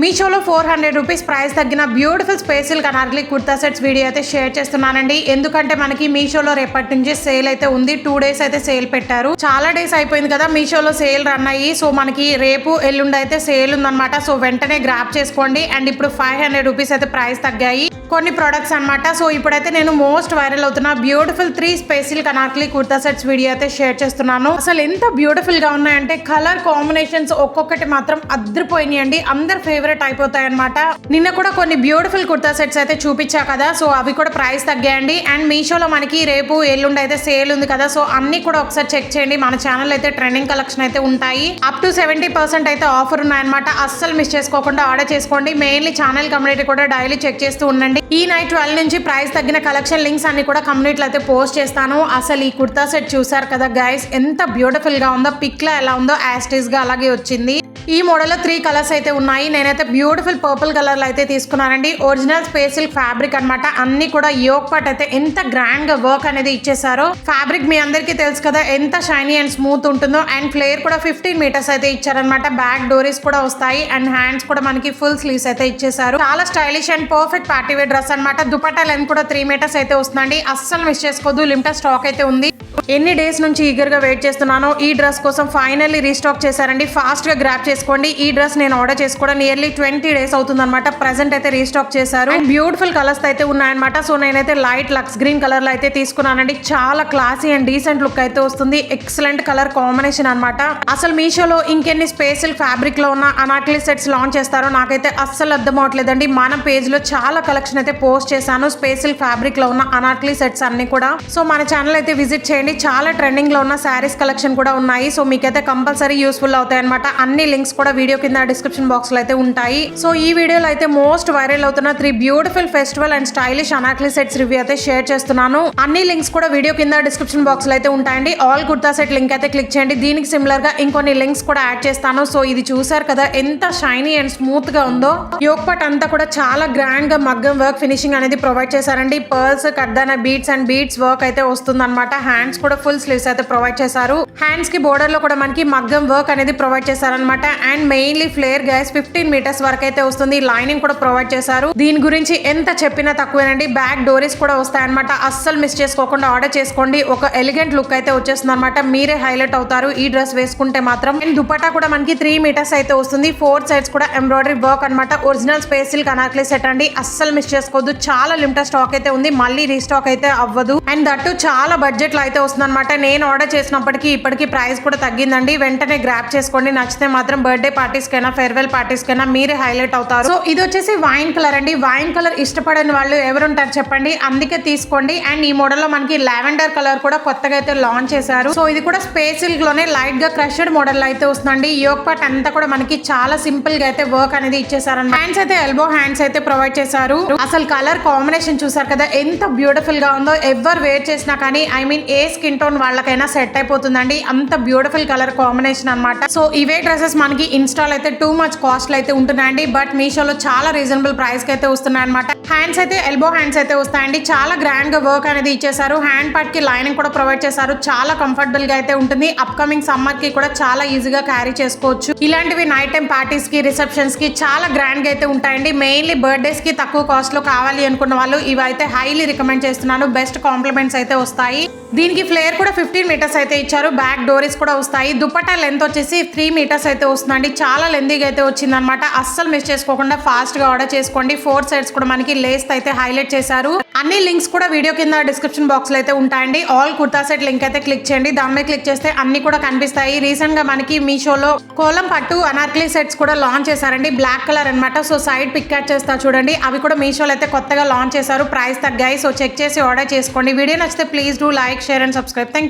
మీషోలో 400 rupees price తగ్గిన beautiful స్పేసిల్ అనార్కలి కుర్తా సెట్స్ వీడియో అయితే షేర్ చేస్తున్నానండి. ఎందుకంటే మనకి మీషోలో రేపటి నుంచి సేల్ అయితే ఉంది. 2 డేస్ అయితే సేల్ పెట్టారు. చాలా డేస్ అయిపోయింది కదా మీషోలో సేల్ రన్ అయ్యి. సో మనకి రేపు ఎల్లుండి అయితే సేల్ ఉందన్నమాట. సో వెంటనే గ్రాప్ చేసుకోండి. అండ్ ఇప్పుడు 500 రూపీస్ అయితే ప్రైస్ తగ్గాయి కొన్ని ప్రొడక్ట్స్ అనమాట. సో ఇప్పుడైతే నేను మోస్ట్ వైరల్ అవుతున్న బ్యూటిఫుల్ 3 స్పేసిల్ అనార్కలి కుర్తా సెట్స్ వీడియో అయితే షేర్ చేస్తున్నాను. అసలు ఎంత బ్యూటిఫుల్ గా ఉన్నాయంటే కలర్ కాంబినేషన్స్ ఒక్కొక్కటి మాత్రం అద్దరిపోయినాయండి. అందరు ఫేవరెట్ అయిపోతాయి అనమాట. నిన్న కూడా కొన్ని బ్యూటిఫుల్ కుర్తా సెట్స్ అయితే చూపించా కదా. సో అవి కూడా ప్రైస్ తగ్గాయండి. అండ్ మీషోలో మనకి రేపు ఎల్లుండి అయితే సేల్ ఉంది కదా. సో అన్ని కూడా ఒకసారి చెక్ చేయండి. మన ఛానల్ అయితే ట్రెండింగ్ కలెక్షన్ అయితే ఉంటాయి. అప్ టు 70% అయితే ఆఫర్ ఉన్నాయన్నమాట. అస్సలు మిస్ చేసుకోకుండా ఆర్డర్ చేసుకోండి. మెయిన్లీ ఛానల్ కమ్యూనిటీ కూడా డైలీ చెక్ చేస్తూ ఉండండి. ఈ నైట్ 12 నుంచి ప్రైస్ తగ్గిన కలెక్షన్ లింక్స్ అన్ని కూడా కమ్యూనిటీలో అయితే పోస్ట్ చేస్తాను. అసలు ఈ కుర్తా సెట్ చూసారు కదా గైస్, ఎంత బ్యూటిఫుల్ గా ఉందో. పిక్ లో ఎలా ఉందో యాస్టీస్ గా అలాగే వచ్చింది. ఈ మోడల్ లో 3 కలర్స్ అయితే ఉన్నాయి. నేనైతే బ్యూటిఫుల్ పర్పుల్ కలర్ లో అయితే తీసుకున్నానండి. ఒరిజినల్ స్పేసిల్ ఫ్యాబ్రిక్ అనమాట. అన్ని కూడా యోక్ పార్ట్ అయితే ఎంత గ్రాండ్ గా వర్క్ అనేది ఇచ్చేసారో. ఫ్యాబ్రిక్ మీ అందరికీ తెలుసు కదా ఎంత షైనీ అండ్ స్మూత్ ఉంటుందో. అండ్ ఫ్లేర్ కూడా 15 మీటర్స్ అయితే ఇచ్చారనమాట. బ్యాక్ డోరీస్ కూడా వస్తాయి. అండ్ హ్యాండ్స్ కూడా మనకి ఫుల్ స్లీవ్స్ అయితే ఇచ్చేసారు. చాలా stylish and perfect party wear dress అనమాట. దుపట్టా లెంత్ కూడా 3 మీటర్స్ అయితే వస్తుందండి. అస్సలు మిస్ చేసుకోదు. లిమిటెడ్ స్టాక్ అయితే ఉంది. ఎన్ని డేస్ నుంచి ఈగర్ గా వెయిట్ చేస్తున్నానో ఈ డ్రెస్ కోసం ఫైనల్లీ రీస్టాక్ చేశారండి. ఫాస్ట్ గా గ్రాప్ చేసుకోండి. ఈ డ్రెస్ నేను ఆర్డర్ చేసుకోవడం నియర్లీ 20 డేస్ అవుతుంది అనమాట. ప్రెసెంట్ అయితే రీస్టాక్ చేశారు. అండ్ బ్యూటిఫుల్ కలర్స్ అయితే ఉన్నాయన్నమాట. సో నేనైతే లైట్ లక్స్ గ్రీన్ కలర్ లో అయితే తీసుకున్నానండి. చాలా క్లాసీ అండ్ డీసెంట్ లుక్ అయితే వస్తుంది. ఎక్సలెంట్ కలర్ కాంబినేషన్ అనమాట. అసలు మీషోలో ఇంకెన్ని స్పేషల్ ఫ్యాబ్రిక్ లో ఉన్న అనార్కలి సెట్స్ లాంచ్ చేస్తారో నాకైతే అస్సలు అర్థం అవట్లేదండి. మన పేజ్ లో చాలా కలెక్షన్ అయితే పోస్ట్ చేశాను. స్పేషల్ ఫ్యాబ్రిక్ లో ఉన్న అనార్కలి సెట్స్ అన్ని కూడా. సో మన ఛానల్ అయితే విజిట్ చేయండి. చాలా ట్రెండింగ్ లో ఉన్న శారీస్ కలెక్షన్ కూడా ఉన్నాయి. సో మీకైతే కంపల్సరీ యూస్ఫుల్ అవుతాయి అనమాట. అన్ని లింక్స్ కూడా వీడియో కింద డిస్క్రిప్షన్ బాక్స్ లో అయితే ఉంటాయి. సో ఈ వీడియోలో అయితే మోస్ట్ వైరల్ అవుతున్న 3 beautiful festival and stylish Anarkali sets review అయితే షేర్ చేస్తున్నాను. అన్ని లింక్స్ కూడా వీడియో కింద డిస్క్రిప్షన్ బాక్స్ లో అయితే ఉంటాయండి. ఆల్ కుర్తా సెట్ లింక్ అయితే క్లిక్ చేయండి. దీనికి సిమిలర్ గా ఇంకొన్ని లింక్స్ కూడా యాడ్ చేస్తాను. సో ఇది చూసారు కదా ఎంత షైనీ అండ్ స్మూత్ గా ఉందో. యోక్ పార్ట్ అంతా కూడా చాలా గ్రాండ్ గా మగ్గం వర్క్ ఫినిషింగ్ అనేది ప్రొవైడ్ చేశారండి. పర్ల్స్ కడ్దాన బీడ్స్ అండ్ బీడ్స్ వర్క్ అయితే వస్తుంది అనమాట. హ్యాండ్స్ కూడా ఫుల్ స్లీవ్స్ అయితే ప్రొవైడ్ చేశారు. హ్యాండ్స్ కి బోర్డర్ లో కూడా మనకి మగ్గం వర్క్ అనేది ప్రొవైడ్ చేశారనమాట. And mainly flare guys 15 metres వరకు అయితే వస్తుంది. లైనింగ్ కూడా ప్రొవైడ్ చేశారు. దీని గురించి ఎంత చెప్పినా తక్కువేనండి. బ్యాక్ డోరీస్ కూడా వస్తాయన్నమాట. అస్సలు మిస్ చేసుకోకుండా ఆర్డర్ చేసుకోండి. ఒక ఎలిగెంట్ లుక్ అయితే వచ్చేస్తుంది అనమాట. మీరే హైలైట్ అవుతారు ఈ డ్రెస్ వేసుకుంటే మాత్రం. అండ్ దుపట్టా కూడా మనకి 3 మీటర్స్ అయితే వస్తుంది. 4 సైడ్స్ కూడా ఎంబ్రాయిడరీ వర్క్ అనమాట. ఒరిజినల్ స్పేసిల్ అనార్కలి సెట్ అండి. అస్సలు మిస్ చేసుకోవద్దు. చాలా లిమిటెడ్ స్టాక్ అయితే ఉంది. మళ్ళీ రీస్టాక్ అయితే అవ్వదు. అండ్ దట్టు చాలా బడ్జెట్ లో అయితే వస్తుంది అనమాట. నేను ఆర్డర్ చేసినప్పటికీ ఇప్పటికీ ప్రైస్ కూడా తగ్గిందండి. వెంటనే గ్రాప్ చేసుకోండి. నచ్చితే మాత్రం బర్త్డే పార్టీస్ కైనా ఫేర్వెల్ పార్టీస్ కైనా మీరే హైలైట్ అవుతారు. సో ఇది వచ్చేసి వైన్ కలర్ అండి. వైన్ కలర్ ఇష్టపడని వాళ్ళు ఎవరుంటారు చెప్పండి. అందుకే తీసుకోండి. అండ్ ఈ మోడల్ లో మనకి లావెండర్ కలర్ కూడా కొత్తగా అయితే లాంచ్ చేశారు. సో ఇది కూడా స్పేస్ సిల్క్ లోనే లైట్ గా క్రషెడ్ మోడల్ లో అయితే వస్తుందండి. యోక్ పార్ట్ అంతా కూడా మనకి చాలా సింపుల్ గా అయితే వర్క్ అనేది ఇచ్చేసారు. హ్యాండ్స్ అయితే ఎల్బో హ్యాండ్స్ అయితే ప్రొవైడ్ చేశారు. అసలు కలర్ కాంబినేషన్ చూసారు కదా ఎంత బ్యూటిఫుల్ గా ఉందో. ఎవరు వేర్ చేసినా కానీ ఏ స్కిన్ టోన్ వాళ్ళకైనా సెట్ అయిపోతుందండి. అంత బ్యూటిఫుల్ కలర్ కాంబినేషన్ అనమాట. సో ఇవే డ్రెస్సెస్ మనకి ఇన్స్టాల్ అయితే టూ మచ్ కాస్ట్ అయితే ఉంటున్నాయండి. బట్ మీషోలో చాలా రీజనబుల్ ప్రైస్ కి అయితే వస్తున్నాయి అనమాట. హ్యాండ్స్ అయితే ఎల్బో హ్యాండ్స్ అయితే వస్తాయండి. చాలా గ్రాండ్ గా వర్క్ అనేది ఇచ్చేసారు. హ్యాండ్ పార్ట్ కి లైనింగ్ కూడా ప్రొవైడ్ చేశారు. చాలా కంఫర్టబుల్ గా అయితే ఉంటుంది. అప్కమింగ్ సమ్మర్ కి కూడా చాలా ఈజీగా క్యారీ చేసుకోవచ్చు. ఇలాంటివి నైట్ టైం పార్టీస్ కి రిసెప్షన్స్ కి చాలా గ్రాండ్ గా అయితే ఉంటాయండి. మెయిన్లీ బర్త్డేస్ కి తక్కువ కాస్ట్ లో కావాలి అనుకున్న వాళ్ళు ఇవి అయితే హైలీ రికమెండ్ చేస్తున్నాను. బెస్ట్ కాంప్లిమెంట్స్ అయితే వస్తాయి. దీనికి ఫ్లేర్ కూడా 15 మీటర్స్ అయితే ఇచ్చారు. బ్యాక్ డోరీస్ కూడా వస్తాయి. దుపట్టా లెంత్ వచ్చేసి 3 మీటర్స్ అయితే వస్తుందండి. చాలా లెంతీగా అయితే వచ్చింది అనమాట. అస్సలు మిస్ చేసుకోకుండా ఫాస్ట్ గా ఆర్డర్ చేసుకోండి. 4 సైడ్స్ కూడా మనకి లేస్ అయితే హైలైట్ చేశారు. అన్ని లింక్స్ కూడా వీడియో కింద డిస్క్రిప్షన్ బాక్స్ లో అయితే ఉంటాయండి. ఆల్ కుర్తా సెట్ లింక్ అయితే క్లిక్ చేయండి. దాని మీద క్లిక్ చేస్తే అన్ని కూడా కనిపిస్తాయి. రీసెంట్ గా మనకి మీషోలో కోలం పట్టు అనార్కలి సెట్స్ కూడా లాంచ్ చేశారండి. బ్లాక్ కలర్ అనమాట. సో సైడ్ పిక్ యాడ్ చేస్తా చూడండి. అవి కూడా మీషోలో అయితే కొత్తగా లాంచ్ చేశారు. ప్రైస్ తగ్గాయి. సో చెక్ చేసి ఆర్డర్ చేసుకోండి. వీడియో నచ్చితే please do like, share and subscribe. Thank you.